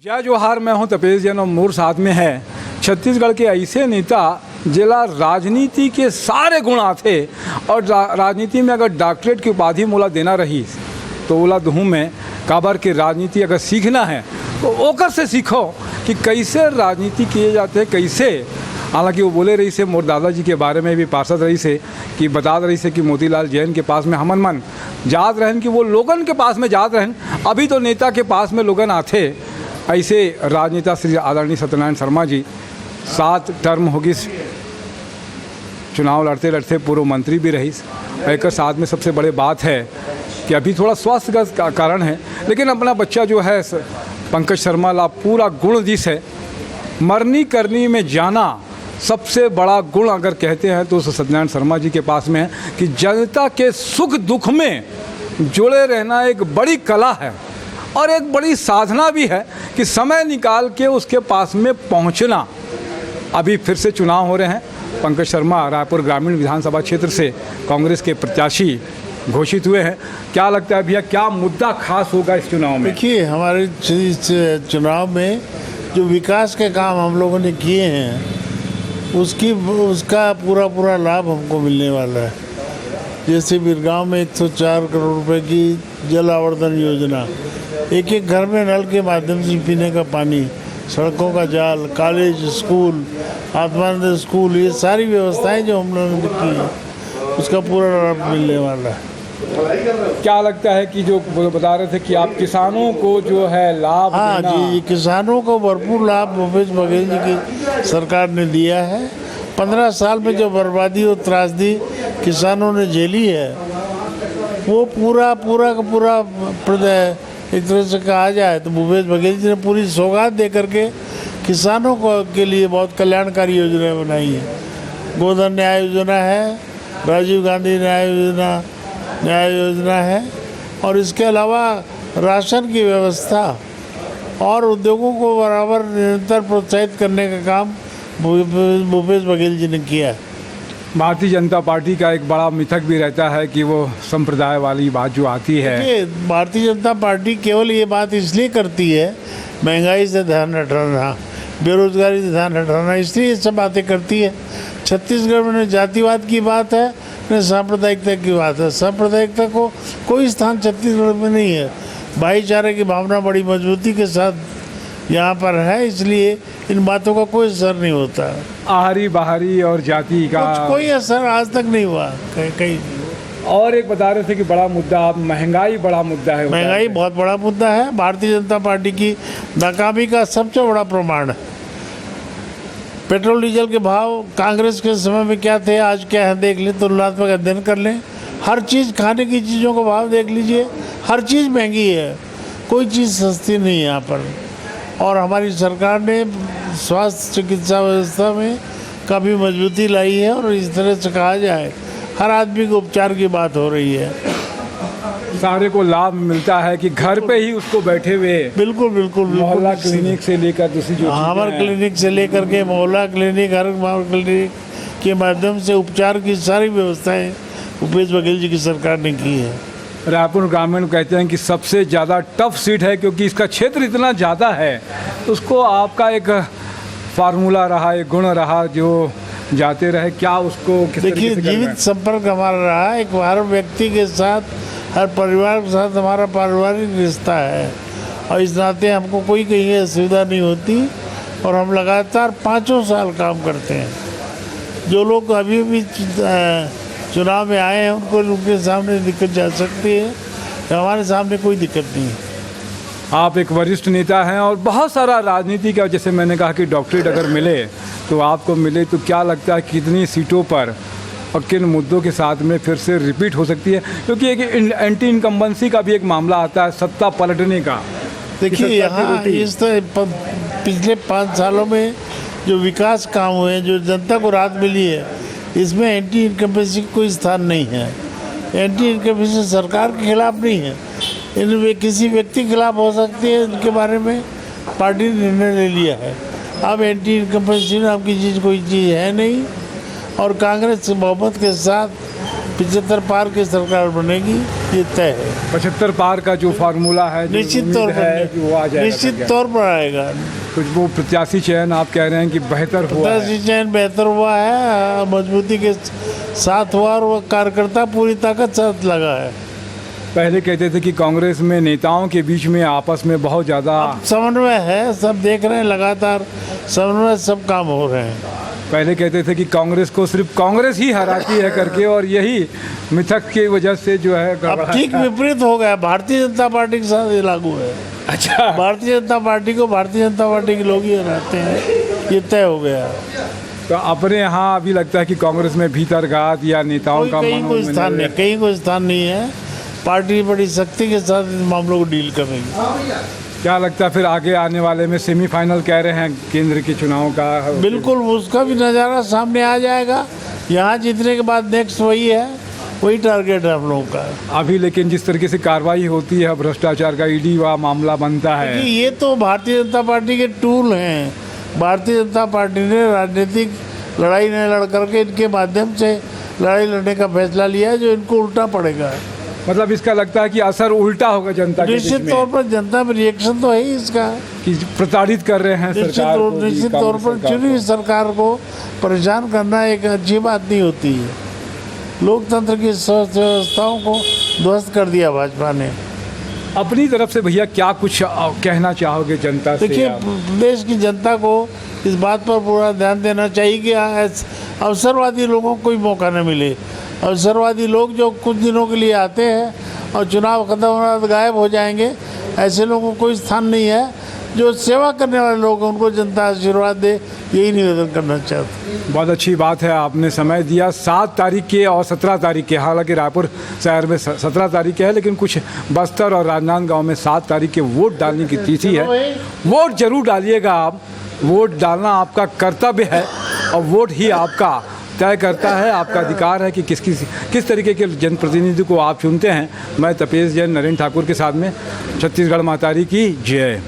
जय जोहार। मैं हूं तपेश जैन और मोर साथ में है छत्तीसगढ़ के ऐसे नेता जिला राजनीति के सारे गुण आते और राजनीति में अगर डॉक्टरेट की उपाधि मोला देना रही तो ओला दूँ में काबर के राजनीति अगर सीखना है तो ओकर से सीखो कि कैसे राजनीति किए जाते हैं कैसे। हालांकि वो बोले रही से मोर दादाजी के बारे में भी पार्षद रही से कि बता रही से कि मोतीलाल जैन के पास में हमन मन जात रहन कि वो लोगन के पास में जात रहन। अभी तो नेता के पास में लोगन आते। ऐसे राजनेता श्री आदरणीय सत्यनारायण शर्मा जी 7 टर्म होगी चुनाव लड़ते लड़ते पूर्व मंत्री भी रही। एक साथ में सबसे बड़े बात है कि अभी थोड़ा स्वास्थ्य का कारण है, लेकिन अपना बच्चा जो है पंकज शर्मा ला पूरा गुण जिस है मरनी करनी में जाना सबसे बड़ा गुण अगर कहते हैं तो सत्यनारायण शर्मा जी के पास में है कि जनता के सुख दुख में जुड़े रहना एक बड़ी कला है और एक बड़ी साधना भी है कि समय निकाल के उसके पास में पहुंचना। अभी फिर से चुनाव हो रहे हैं। पंकज शर्मा रायपुर ग्रामीण विधानसभा क्षेत्र से कांग्रेस के प्रत्याशी घोषित हुए हैं। क्या लगता है भैया, क्या मुद्दा खास होगा इस चुनाव में? देखिए, हमारे चुनाव में जो विकास के काम हम लोगों ने किए हैं उसका पूरा लाभ हमको मिलने वाला है। जैसे बिरगांव में 104 करोड़ रुपए की जल आवर्धन योजना, एक घर में नल के माध्यम से पीने का पानी, सड़कों का जाल, कॉलेज, स्कूल, आत्मानंद स्कूल, ये सारी व्यवस्थाएं जो हम लोगों ने की हैं उसका पूरा लाभ मिलने वाला है। क्या लगता है कि जो बता रहे थे कि आप किसानों को जो है लाभ हाँ जी, किसानों को भरपूर लाभ भूपेश बघेल जी की सरकार ने दिया है। 15 साल में जो बर्बादी और त्रासदी किसानों ने झेली है वो पूरा एक तरह से कहा जाए तो भूपेश बघेल जी ने पूरी सौगात दे करके किसानों को के लिए बहुत कल्याणकारी योजनाएं बनाई है। गोधन न्याय योजना है, राजीव गांधी न्याय योजना है और इसके अलावा राशन की व्यवस्था और उद्योगों को बराबर निरंतर प्रोत्साहित करने का काम भूपेश बघेल जी ने किया। भारतीय जनता पार्टी का एक बड़ा मिथक भी रहता है कि वो संप्रदाय वाली बात जो आती है। भारतीय जनता पार्टी केवल ये बात इसलिए करती है महंगाई से ध्यान हटाना, बेरोजगारी से ध्यान हटाना, इसलिए ये सब बातें करती है। छत्तीसगढ़ में जातिवाद की बात है न सांप्रदायिकता की बात है। सांप्रदायिकता को कोई स्थान छत्तीसगढ़ में नहीं है। भाईचारे की भावना बड़ी मजबूती के साथ यहाँ पर है, इसलिए इन बातों का कोई असर नहीं होता। आहरी बाहरी और जाति का कोई असर आज तक नहीं हुआ कहीं। और एक बता रहे थे कि बड़ा मुद्दा महंगाई बड़ा मुद्दा है। महंगाई बहुत बड़ा मुद्दा है। भारतीय जनता पार्टी की नाकामी का सबसे बड़ा प्रमाण है। पेट्रोल डीजल के भाव कांग्रेस के समय में क्या थे, आज क्या है, देख लें, तुलनात्मक अध्ययन कर लें। हर चीज़, खाने की चीज़ों का भाव देख लीजिए, हर चीज़ महंगी है, कोई चीज़ सस्ती नहीं है यहाँ पर। और हमारी सरकार ने स्वास्थ्य चिकित्सा व्यवस्था में काफ़ी मजबूती लाई है और इस तरह से कहा जाए हर आदमी को उपचार की बात हो रही है। सारे को लाभ मिलता है कि घर पे ही उसको बैठे हुए बिल्कुल मोहल्ला क्लिनिक से लेकर दूसरी जो हमर क्लिनिक से लेकर के मोहल्ला क्लिनिक, हर क्लिनिक के माध्यम से उपचार की सारी व्यवस्थाएं भूपेश बघेल जी की सरकार ने की है। रायपुर ग्रामीण कहते हैं कि सबसे ज़्यादा टफ सीट है क्योंकि इसका क्षेत्र इतना ज़्यादा है। तो उसको आपका एक फार्मूला रहा, एक गुण रहा जो जाते रहे, क्या उसको देखिए, जीवित संपर्क हमारा रहा। एक हर व्यक्ति के साथ, हर परिवार के साथ हमारा पारिवारिक रिश्ता है और इस नाते हमको कोई कहीं असुविधा नहीं होती और हम लगातार 5 साल काम करते हैं। जो लोग अभी भी चुनाव में आए हैं उनके सामने दिक्कत जा सकती है, हमारे सामने कोई दिक्कत नहीं है। आप एक वरिष्ठ नेता हैं और बहुत सारा राजनीति का, जैसे मैंने कहा कि डॉक्टरेट अगर मिले तो आपको मिले, तो क्या लगता है कितनी सीटों पर और किन मुद्दों के साथ में फिर से रिपीट हो सकती है? क्योंकि एक एंटी इनकम्बेंसी का भी एक मामला आता है, सत्ता पलटने का। देखिए, यहाँ इस तरह पिछले 5 सालों में जो विकास काम हुए हैं, जो जनता को राहत मिली है, इसमें एंटी इनकम्बेंसी कोई स्थान नहीं है। एंटी इनकम्बेंसी सरकार के खिलाफ नहीं है, इनमें किसी व्यक्ति के खिलाफ हो सकती है। इनके बारे में पार्टी ने निर्णय ले लिया है। अब एंटी इनकम्बेंसी नाम की चीज़ कोई चीज़ है नहीं और कांग्रेस बहुमत के साथ 75 पार की सरकार बनेगी, ये तय है। 75 पार का जो फार्मूला है, जो निश्चित उम्मीद तौर है कि वो आ पर जाएगा, निश्चित तौर पर आएगा। कुछ वो प्रत्याशी चयन आप कह रहे हैं कि बेहतर हुआ है। चयन बेहतर हुआ है, मजबूती के साथ हुआ और वो कार्यकर्ता पूरी ताकत साथ लगा है। पहले कहते थे कि कांग्रेस में नेताओं के बीच में आपस में बहुत ज़्यादा समन्वय है, सब देख रहे हैं, लगातार समन्वय सब काम हो रहे हैं। पहले कहते थे कि कांग्रेस को सिर्फ कांग्रेस ही हराती है करके, और यही मिथक की वजह से जो है अब ठीक विपरीत हो गया, भारतीय जनता पार्टी के साथ ये लागू है। अच्छा, भारतीय जनता पार्टी को भारतीय जनता पार्टी के लोग ही हराते हैं, ये तय हो गया। तो अपने यहाँ अभी लगता है कि कांग्रेस में भीतरघात या नेताओं का कहीं कोई स्थान नहीं, कहीं कोई स्थान नहीं है। पार्टी बड़ी सख्ती के साथ इन मामलों को डील कर रही है। क्या लगता है फिर आगे आने वाले में सेमीफाइनल कह रहे हैं केंद्र के चुनाव का? बिल्कुल उसका भी नज़ारा सामने आ जाएगा। यहाँ जीतने के बाद नेक्स्ट वही है, वही टारगेट है हम लोगों का। अभी लेकिन जिस तरीके से कार्रवाई होती है, भ्रष्टाचार का ईडी वा मामला बनता है, ये तो भारतीय जनता पार्टी के टूल हैं। भारतीय जनता पार्टी ने राजनीतिक लड़ाई नहीं लड़ करके इनके माध्यम से लड़ाई लड़ने का फैसला लिया है, जो इनको उल्टा पड़ेगा। मतलब इसका लगता है कि असर उल्टा होगा जनता के बीच निश्चित में, तौर पर जनता में रिएक्शन तो है ही इसका। कि प्रताड़ित कर रहे हैं सरकार को, निश्चित तौर पर चुनी हुई सरकार को परेशान करना एक अच्छी बात नहीं होती है। लोकतंत्र की व्यवस्थाओं को ध्वस्त कर दिया भाजपा ने। अपनी तरफ से भैया क्या कुछ कहना चाहोगे जनता से? देखिए, देश की जनता को इस बात पर पूरा ध्यान देना चाहिए कि अवसरवादी लोगों को कोई मौका न मिले। अवसरवादी लोग जो कुछ दिनों के लिए आते हैं और चुनाव खत्म होने बाद गायब हो जाएंगे, ऐसे लोगों को कोई स्थान नहीं है। जो सेवा करने वाले लोग हैं उनको जनता आशीर्वाद दे, यही निवेदन करना चाहते। बहुत अच्छी बात है, आपने समय दिया। 7 तारीख के और 17 तारीख के, हालांकि रायपुर शहर में 17 तारीख के है, लेकिन कुछ बस्तर और राजनांदगांव में 7 तारीख के वोट डालने की तिथि है। वोट जरूर डालिएगा आप, वोट डालना आपका कर्तव्य है और वोट ही आपका तय करता है, आपका अधिकार है कि किस तरीके के जनप्रतिनिधि को आप चुनते हैं। मैं तपेश जैन, नरेंद्र ठाकुर के साथ में, छत्तीसगढ़ महतारी की जय।